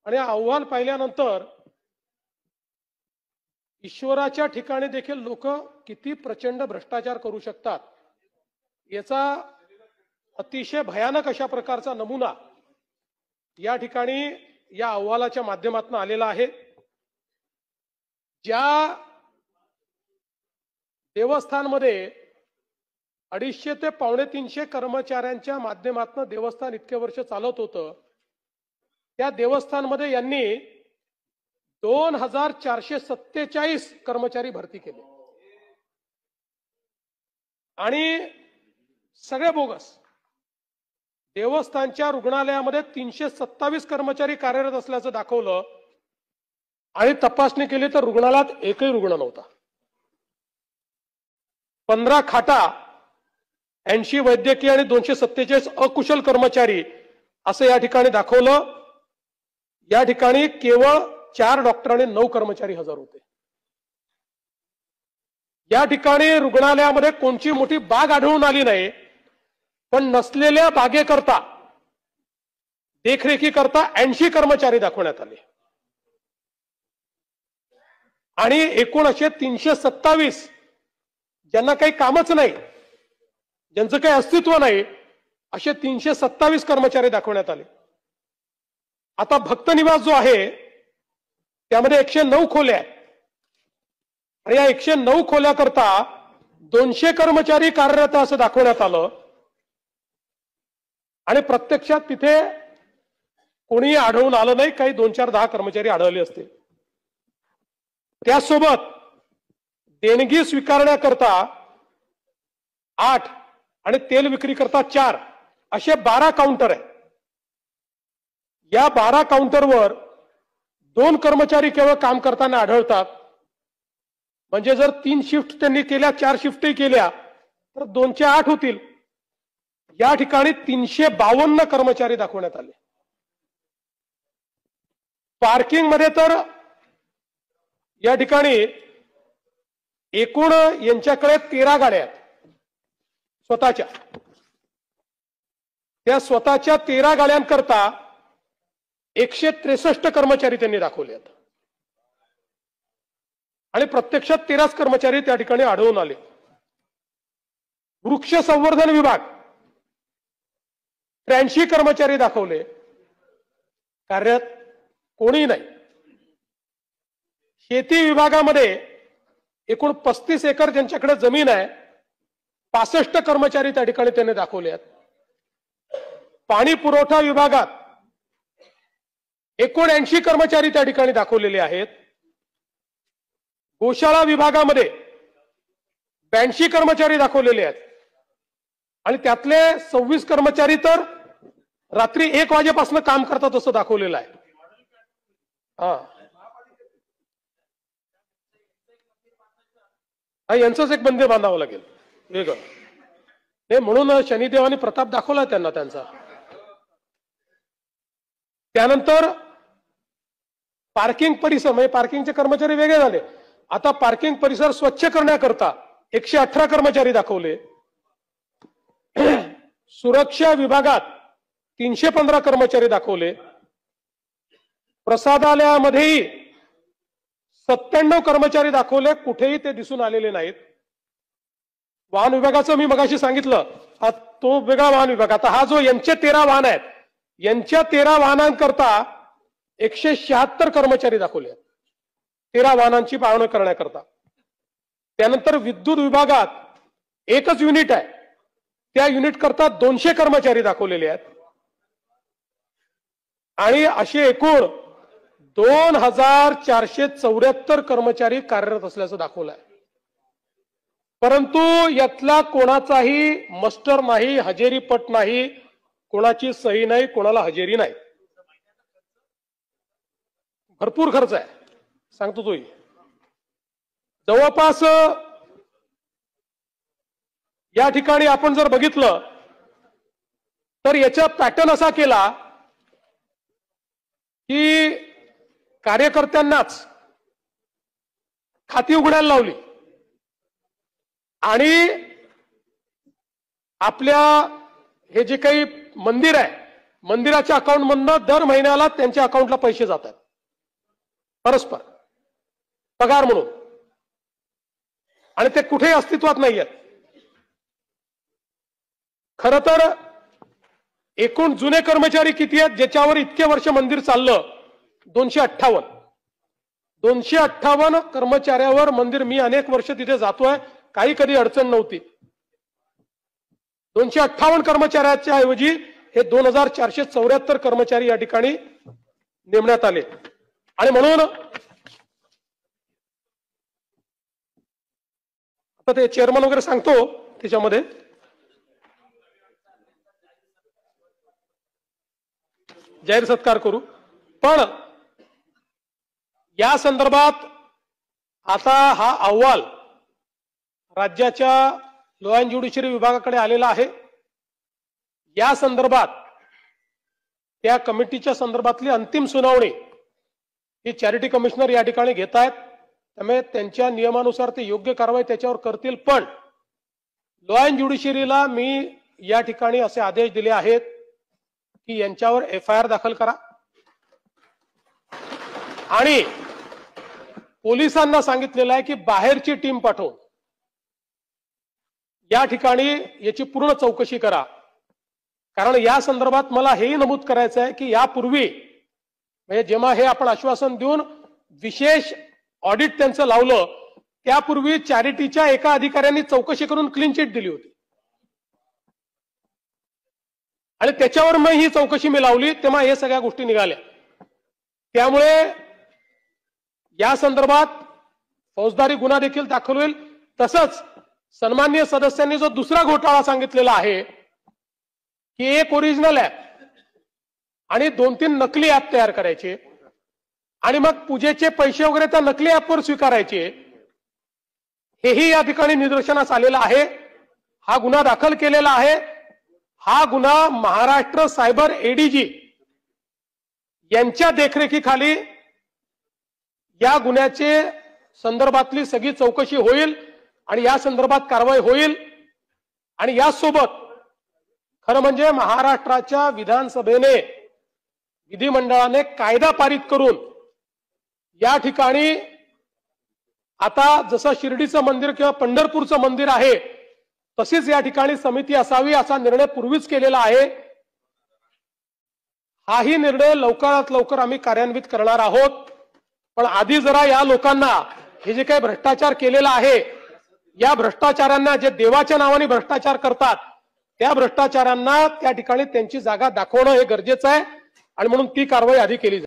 आणि अहवाल पाहिल्यानंतर ईश्वराच्या ठिकाणी देखील लोक किती प्रचंड भ्रष्टाचार करू शकतात याचा अतिशय भयानक अशा प्रकारचा नमुना या ठिकाणी या अहवालाच्या माध्यमातून आलेला आहे। ज्या देवस्थानमध्ये 250 ते 350 कर्मचाऱ्यांच्या माध्यमातून देवस्थान इतके वर्ष चालत होतं, त्या देवस्थानमध्ये यांनी 2447 कर्मचारी भरती केले आणि सगळे बोगस। देवस्थानच्या रुग्णालयामध्ये 327 कर्मचारी कार्यरत असल्याचं दाखवलं आणि तपासणी केली तर रुग्णालयात एकही रुग्ण नव्हता। 15 खाटा, 80 वैद्यकीय आणि 247 अकुशल कर्मचारी असं या ठिकाणी दाखवलं। या ठिकाणी केवळ 4 डॉक्टर आणि 9 कर्मचारी हजर होते। या ठिकाणी रुग्णालयामध्ये कोणची मोठी बाग आढळून आली नाही, पण नसलेल्या बागेकरता देखरेखीकरता 80 कर्मचारी दाखवण्यात आले आणि एकूण असे 327 ज्यांना काही कामच नाही, ज्यांचं काही अस्तित्व नाही, असे 327 कर्मचारी दाखवण्यात आले। आता भक्त निवास जो आहे त्यामध्ये 109 खोल्या आहेत आणि या 109 खोल्याकरता 200 कर्मचारी कार्यरत असं दाखवण्यात आलं आणि प्रत्यक्षात तिथे कोणीही आढळून आलं नाही। काही 2-4-10 कर्मचारी आढळले असते। त्यासोबत देणगी स्वीकारण्याकरता 8 आणि तेल विक्री करता 4 असे 12 काउंटर आहेत। या 12 काउंटरवर 2 कर्मचारी केवळ काम करताना आढळतात। म्हणजे जर 3 शिफ्ट त्यांनी केल्या, 4 शिफ्टही केल्या तर 2चे 8 होतील। या ठिकाणी 352 कर्मचारी दाखवण्यात आले। पार्किंग मध्ये तर या ठिकाणी एकूण यांच्याकडे 13 गाड्या आहेत स्वतःच्या। त्या स्वतःच्या 13 गाड्यांकरता 163 कर्मचारी त्यांनी दाखवले आहेत आणि प्रत्यक्षात 13 कर्मचारी त्या ठिकाणी आढळून आले। वृक्ष संवर्धन विभाग 83 कर्मचारी दाखवले, कार्यरत कोणी नाही। शेती विभागामध्ये एकूण 35 एकर ज्यांच्याकडे जमीन आहे 65 कर्मचारी त्या ठिकाणी त्यांनी दाखवले आहेत। पाणी पुरवठा विभागात 79 कर्मचारी त्या ठिकाणी दाखवलेले आहेत। गोशाळा विभागामध्ये 82 कर्मचारी दाखवलेले आहेत आणि त्यातले 26 कर्मचारी तर रात्री 1 वाजेपासून काम करतात असं दाखवलेलं आहे। यांचंच एक बंदे बांधावं लागेल वेगळं, हे म्हणून शनिदेवानी प्रताप दाखवला त्यांना त्यांचा। त्यानंतर पार्किंग परिसर म्हणजे पार्किंगचे कर्मचारी वेगळे झाले। आता पार्किंग परिसर स्वच्छ करण्याकरता 118 कर्मचारी दाखवले। सुरक्षा विभागात 315 कर्मचारी दाखवले। प्रसादालयामध्येही 97 कर्मचारी दाखवले, कुठेही ते दिसून आलेले नाहीत। वाहन विभागाचं मी मगाशी सांगितलं, तो वेगळा वाहन विभाग। आता हा जो यांचे 13 वाहन आहेत, यांच्या 13 वाहनांकरता 176 कर्मचारी दाखवले 13 वाहनांची पाहणी करण्याकरता। त्यानंतर विद्युत विभागात एकच युनिट आहे, त्या युनिट करता 200 कर्मचारी दाखवलेले आहेत आणि असे एकूण 2474 कर्मचारी कार्यरत असल्याचं दाखवलं आहे। परंतु यातला कोणाचाही मस्टर नाही, हजेरी पट नाही, कोणाची सही नाही, कोणाला हजेरी नाही। भरपूर खर्च आहे, सांगतो तोही जवळपास या ठिकाणी आपण जर बघितलं तर याचा पॅटर्न असा केला की कार्यकर्त्यांनाच खाती उघडायला लावली आणि आपल्या हे जे काही मंदिर आहे मंदिराच्या अकाउंटमधनं दर महिन्याला त्यांच्या अकाउंटला पैसे जात आहेत परस्पर पगार म्हणून, आणि ते कुठेही अस्तित्वात नाहीयेत. खरं तर एकूण जुने कर्मचारी किती आहेत ज्याच्यावर इतके वर्ष मंदिर चाललं? 258. 258 कर्मचाऱ्यावर मंदिर, मी अनेक वर्ष तिथे जातोय, काही कधी अडचण नव्हती. 258 कर्मचाऱ्याच्या ऐवजी हे 2474 कर्मचारी या ठिकाणी नेमण्यात आले. आणि म्हणून आता ते चेअरमन वगैरे सांगतो त्याच्यामध्ये जाहीर सत्कार करू. पण या संदर्भात आता हा अहवाल राज्याच्या लॉ अँड ज्युडिशरी विभागाकडे आलेला आहे. या संदर्भात त्या कमिटीच्या संदर्भातली अंतिम सुनावणी ही चॅरिटी कमिशनर या ठिकाणी घेत आहेत. त्यामुळे त्यांच्या नियमानुसार ते योग्य कारवाई त्याच्यावर करतील. पण लॉ अँड ज्युडिशरीला मी या ठिकाणी असे आदेश दिले आहेत की यांच्यावर FIR दाखल करा आणि पोलिसांना सांगितलेलं आहे की बाहेरची टीम पाठवून या ठिकाणी याची पूर्ण चौकशी करा. कारण या संदर्भात मला हेही नमूद करायचं आहे की यापूर्वी म्हणजे जेव्हा हे आपण आश्वासन देऊन विशेष ऑडिट त्यांचं लावलं त्यापूर्वी चॅरिटीच्या एका अधिकाऱ्यांनी चौकशी करून क्लीन चिट दिली होती आणि त्याच्यावर मग ही चौकशी मी लावली, तेव्हा हे सगळ्या गोष्टी निघाल्या. त्यामुळे या संदर्भात फौजदारी गुन्हा देखील दाखल होईल. तसंच सन्माननीय सदस्यांनी जो दुसरा घोटाळा सांगितलेला आहे की एक ओरिजिनल ऍप आणि 2-3 नकली ऍप तयार करायचे आणि मग पूजेचे पैसे वगैरे त्या नकली ऍपवर स्वीकारायचे, हेही या ठिकाणी निदर्शनास आलेलं आहे. हा गुन्हा दाखल केलेला आहे. हा गुन्हा महाराष्ट्र सायबर ADG यांच्या देखरेखीखाली या गुन्ह्याचे संदर्भातली सगळी चौकशी होईल आणि या संदर्भात कारवाई होईल. आणि यासोबत खरं म्हणजे महाराष्ट्राच्या विधानसभेने विधिमंडळाने कायदा पारित करून या ठिकाणी आता जसं शिर्डीचं मंदिर किंवा पंढरपूरचं मंदिर आहे तशीच या ठिकाणी समिती असावी असा निर्णय पूर्वीच केलेला आहे. हाही निर्णय लवकरात लवकर आम्ही कार्यान्वित करणार आहोत. पण आधी जरा या लोकांना हे जे काही भ्रष्टाचार केलेला आहे या भ्रष्टाचारांना, जे देवाच्या नावाने भ्रष्टाचार करतात त्या भ्रष्टाचारांना त्या ठिकाणी त्यांची जागा दाखवणं हे गरजेचं आहे आणि म्हणून ती कारवाई आधी केली जाईल.